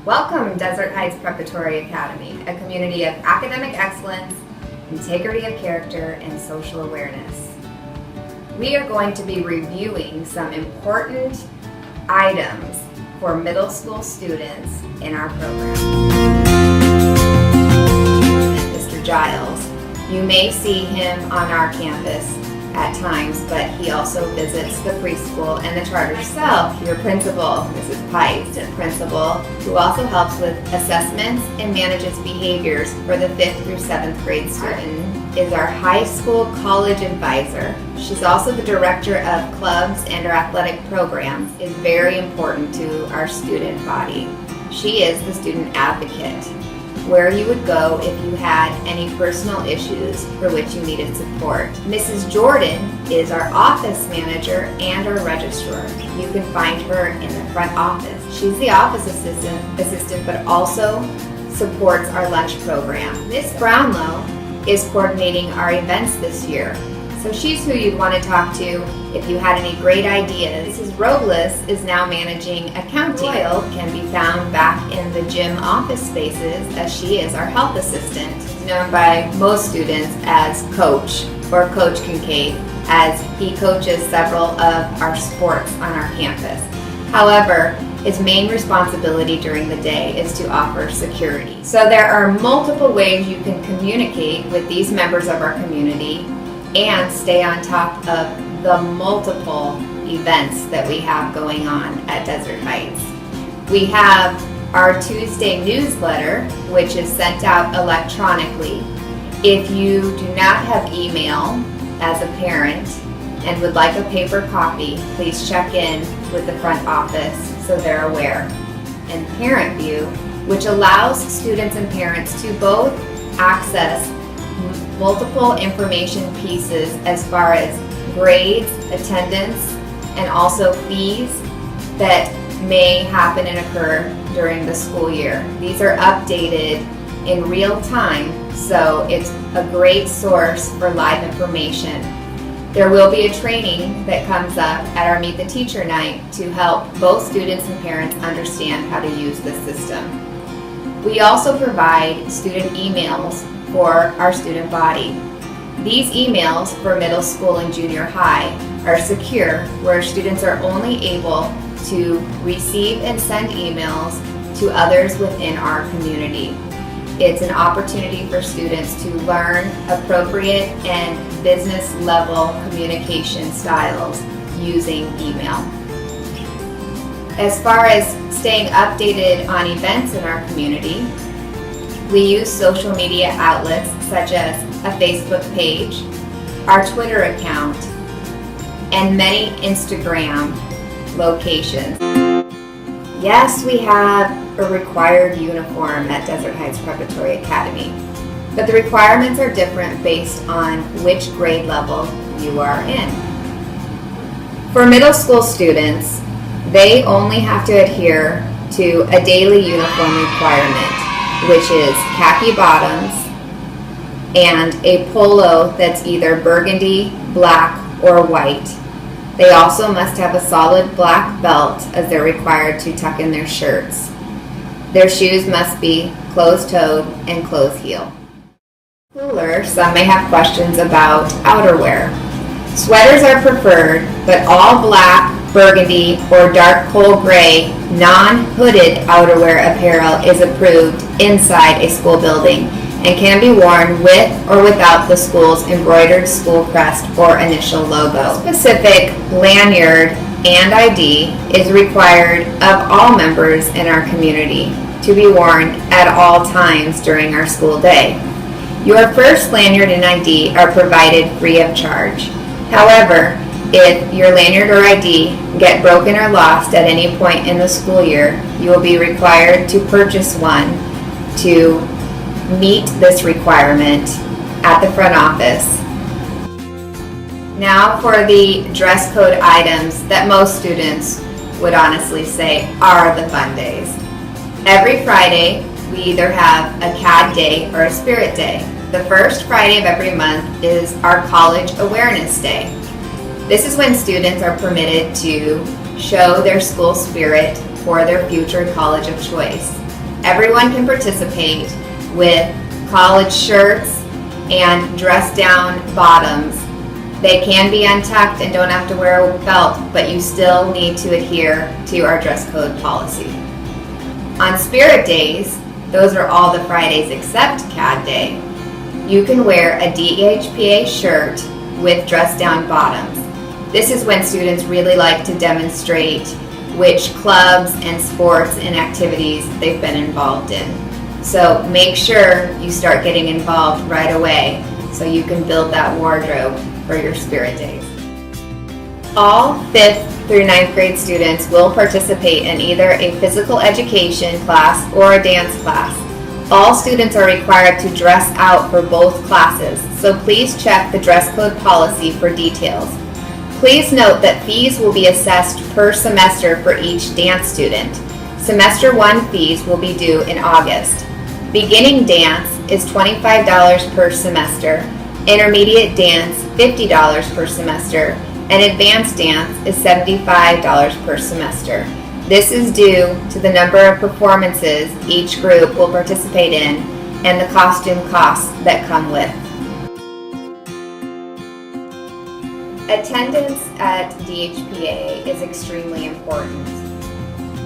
Welcome, Desert Heights Preparatory Academy, a community of academic excellence, integrity of character, and social awareness. We are going to be reviewing some important items for middle school students in our program. Mr. Giles, you may see him on our campus at times, but he also visits the preschool and the charter. Myself, your principal, Mrs. Pipes, and principal, who also helps with assessments and manages behaviors for the 5th through 7th grade student, is our high school college advisor. She's also the director of clubs and our athletic programs, is very important to our student body. She is the student advocate, where you would go if you had any personal issues for which you needed support. Mrs. Jordan is our office manager and our registrar. You can find her in the front office. She's the office assistant, but also supports our lunch program. Miss Brownlow is coordinating our events this year. So she's who you'd want to talk to if you had any great ideas. Mrs. Robles is now managing accounting. Doyle can be found back in the gym office spaces as she is our health assistant, known by most students as Coach or Coach Kincaid, as he coaches several of our sports on our campus. However, his main responsibility during the day is to offer security. So there are multiple ways you can communicate with these members of our community and stay on top of the multiple events that we have going on at Desert Heights. We have our Tuesday newsletter, which is sent out electronically. If you do not have email as a parent and would like a paper copy, please check in with the front office so they're aware. And Parent View, which allows students and parents to both access multiple information pieces as far as grades, attendance, and also fees that may happen and occur during the school year. These are updated in real time, so it's a great source for live information. There will be a training that comes up at our Meet the Teacher night to help both students and parents understand how to use this system. We also provide student emails for our student body. These emails for middle school and junior high are secure, where students are only able to receive and send emails to others within our community. It's an opportunity for students to learn appropriate and business level communication styles using email. As far as staying updated on events in our community, we use social media outlets such as a Facebook page, our Twitter account, and many Instagram locations. Yes, we have a required uniform at Desert Heights Preparatory Academy, but the requirements are different based on which grade level you are in. For middle school students, they only have to adhere to a daily uniform requirement, which is khaki bottoms and a polo that's either burgundy, black, or white. They also must have a solid black belt as they're required to tuck in their shirts. Their shoes must be closed-toed and close-heel. Cooler, some may have questions about outerwear. Sweaters are preferred, but all black, burgundy, or dark coal gray, non-hooded outerwear apparel is approved inside a school building and can be worn with or without the school's embroidered school crest or initial logo. Specific lanyard and ID is required of all members in our community to be worn at all times during our school day. Your first lanyard and ID are provided free of charge. However, if your lanyard or ID get broken or lost at any point in the school year, you will be required to purchase one to meet this requirement at the front office. Now for the dress code items that most students would honestly say are the fun days. Every Friday, we either have a CAD day or a spirit day. The first Friday of every month is our College Awareness Day. This is when students are permitted to show their school spirit for their future college of choice. Everyone can participate with college shirts and dress-down bottoms. They can be untucked and don't have to wear a belt, but you still need to adhere to our dress code policy. On Spirit Days, those are all the Fridays except CAD Day, you can wear a DHPA shirt with dress-down bottoms. This is when students really like to demonstrate which clubs and sports and activities they've been involved in. So make sure you start getting involved right away so you can build that wardrobe for your Spirit Days. All 5th through 9th grade students will participate in either a physical education class or a dance class. All students are required to dress out for both classes, so please check the dress code policy for details. Please note that fees will be assessed per semester for each dance student. Semester 1 fees will be due in August. Beginning dance is $25 per semester, intermediate dance $50 per semester, and advanced dance is $75 per semester. This is due to the number of performances each group will participate in and the costume costs that come with. Attendance at DHPA is extremely important.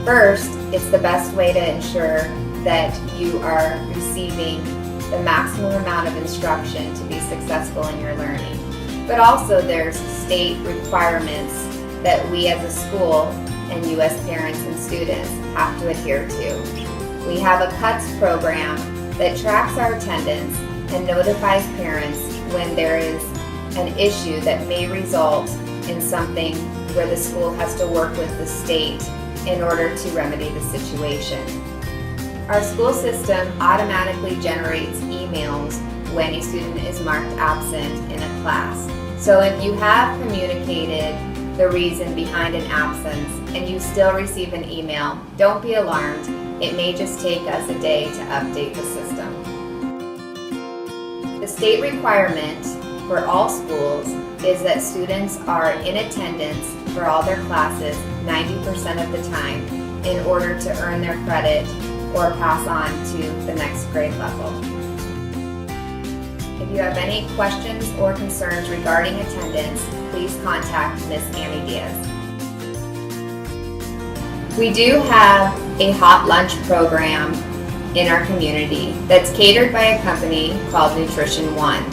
First, it's the best way to ensure that you are receiving the maximum amount of instruction to be successful in your learning. But also there's state requirements that we as a school and you as parents and students have to adhere to. We have a CUTS program that tracks our attendance and notifies parents when there is an issue that may result in something where the school has to work with the state in order to remedy the situation. Our school system automatically generates emails when a student is marked absent in a class. So if you have communicated the reason behind an absence and you still receive an email, don't be alarmed. It may just take us a day to update the system. The state requirement for all schools is that students are in attendance for all their classes 90% of the time in order to earn their credit or pass on to the next grade level. If you have any questions or concerns regarding attendance, please contact Ms. Annie Diaz. We do have a hot lunch program in our community that's catered by a company called Nutrition One.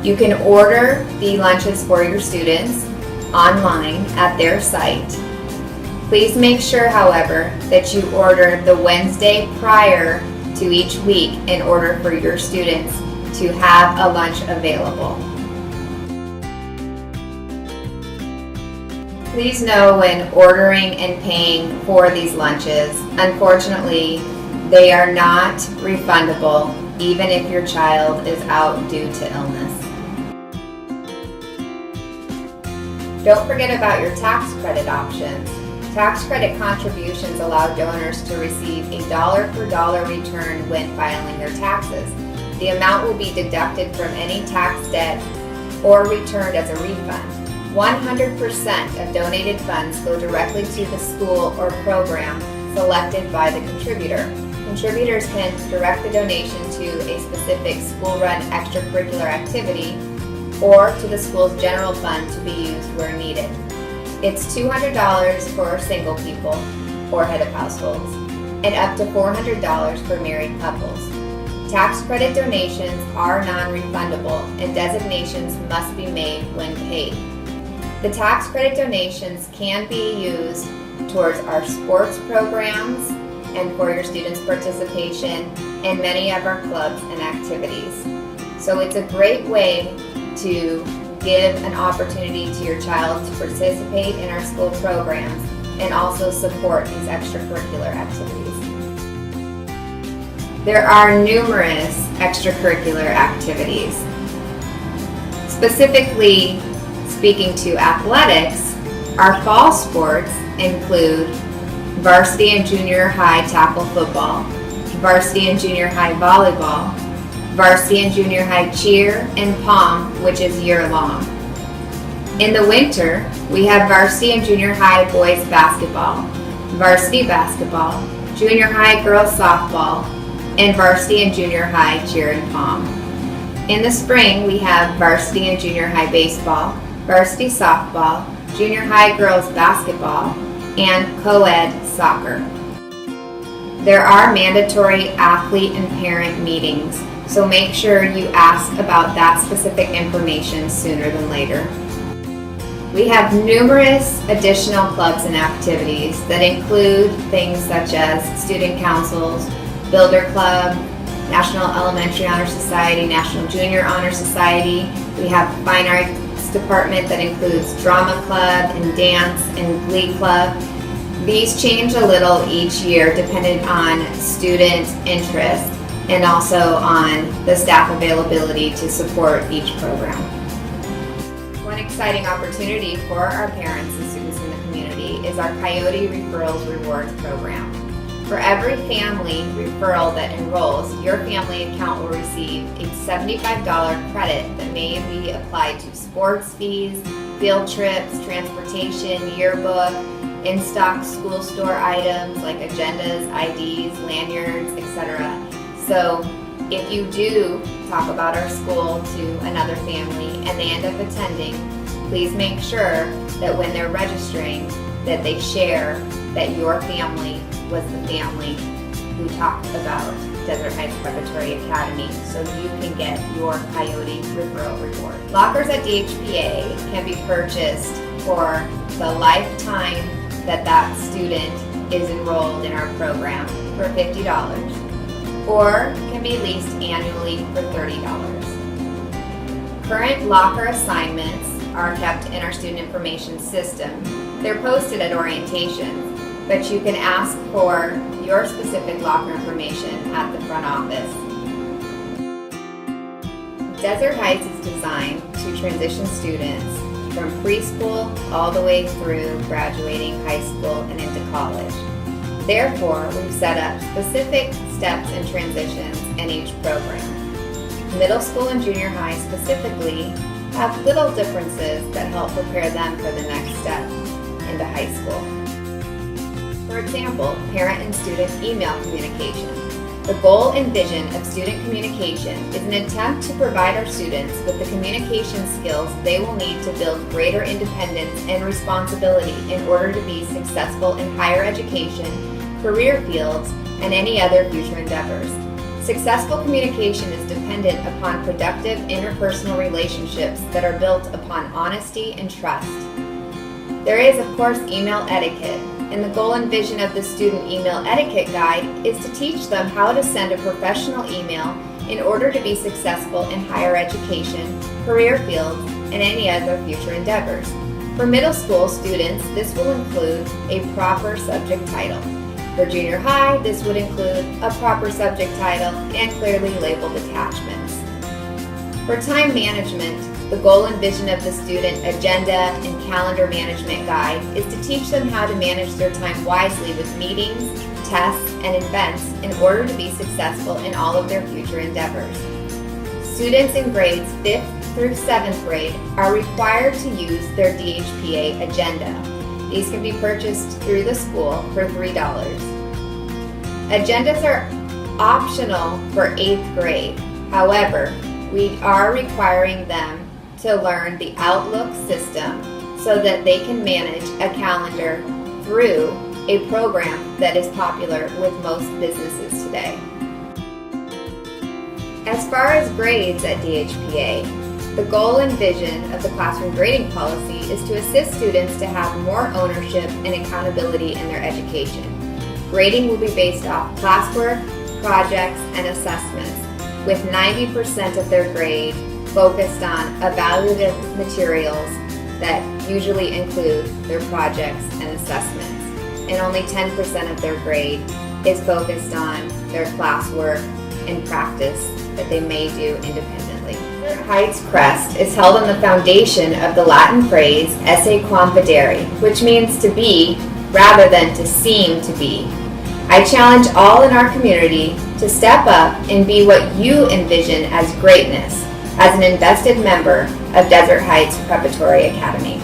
You can order the lunches for your students online at their site. Please make sure, however, that you order the Wednesday prior to each week in order for your students to have a lunch available. Please know when ordering and paying for these lunches, unfortunately, they are not refundable even if your child is out due to illness. Don't forget about your tax credit options. Tax credit contributions allow donors to receive a dollar-for-dollar return when filing their taxes. The amount will be deducted from any tax debt or returned as a refund. 100% of donated funds go directly to the school or program selected by the contributor. Contributors can direct the donation to a specific school-run extracurricular activity or to the school's general fund to be used where needed. It's $200 for single people or head of households, and up to $400 for married couples. Tax credit donations are non-refundable and designations must be made when paid. The tax credit donations can be used towards our sports programs and for your students' participation in many of our clubs and activities. So it's a great way to give an opportunity to your child to participate in our school programs and also support these extracurricular activities. There are numerous extracurricular activities. Specifically speaking to athletics, our fall sports include varsity and junior high tackle football, varsity and junior high volleyball, varsity and junior high cheer and pom, which is year-long. In the winter, we have varsity and junior high boys basketball, varsity basketball, junior high girls softball, and varsity and junior high cheer and pom. In the spring, we have varsity and junior high baseball, varsity softball, junior high girls basketball, and co-ed soccer. There are mandatory athlete and parent meetings, so make sure you ask about that specific information sooner than later. We have numerous additional clubs and activities that include things such as student councils, Builder Club, National Elementary Honor Society, National Junior Honor Society. We have Fine Arts Department that includes Drama Club and Dance and Glee Club. These change a little each year depending on student interest and also on the staff availability to support each program. One exciting opportunity for our parents and students in the community is our Coyote Referrals Rewards program. For every family referral that enrolls, your family account will receive a $75 credit that may be applied to sports fees, field trips, transportation, yearbook, in-stock school store items like agendas, IDs, lanyards, etc. So if you do talk about our school to another family and they end up attending, please make sure that when they're registering that they share that your family was the family who talked about Desert Heights Preparatory Academy so you can get your Coyote referral reward. Lockers at DHPA can be purchased for the lifetime that student is enrolled in our program for $50 or can be leased annually for $30. Current locker assignments are kept in our student information system. They're posted at orientation, but you can ask for your specific locker information at the front office. Desert Heights is designed to transition students from preschool all the way through graduating high school and into college. Therefore, we've set up specific steps and transitions in each program. Middle school and junior high specifically have little differences that help prepare them for the next step into high school. For example, parent and student email communication. The goal and vision of student communication is an attempt to provide our students with the communication skills they will need to build greater independence and responsibility in order to be successful in higher education, career fields, and any other future endeavors. Successful communication is dependent upon productive interpersonal relationships that are built upon honesty and trust. There is, of course, email etiquette. And the goal and vision of the Student Email Etiquette Guide is to teach them how to send a professional email in order to be successful in higher education, career fields, and any other future endeavors. For middle school students, this will include a proper subject title. For junior high, this would include a proper subject title and clearly labeled attachments. For time management, the goal and vision of the Student Agenda and Calendar Management Guide is to teach them how to manage their time wisely with meetings, tests, and events in order to be successful in all of their future endeavors. Students in grades 5th through 7th grade are required to use their DHPA agenda. These can be purchased through the school for $3. Agendas are optional for 8th grade. However, we are requiring them to learn the Outlook system so that they can manage a calendar through a program that is popular with most businesses today. As far as grades at DHPA, the goal and vision of the classroom grading policy is to assist students to have more ownership and accountability in their education. Grading will be based off classwork, projects, and assessments, with 90% of their grade focused on evaluative materials that usually include their projects and assessments, and only 10% of their grade is focused on their classwork and practice that they may do independently. Desert Heights Crest is held on the foundation of the Latin phrase esse quam videri, which means to be rather than to seem to be. I challenge all in our community to step up and be what you envision as greatness as an invested member of Desert Heights Preparatory Academy.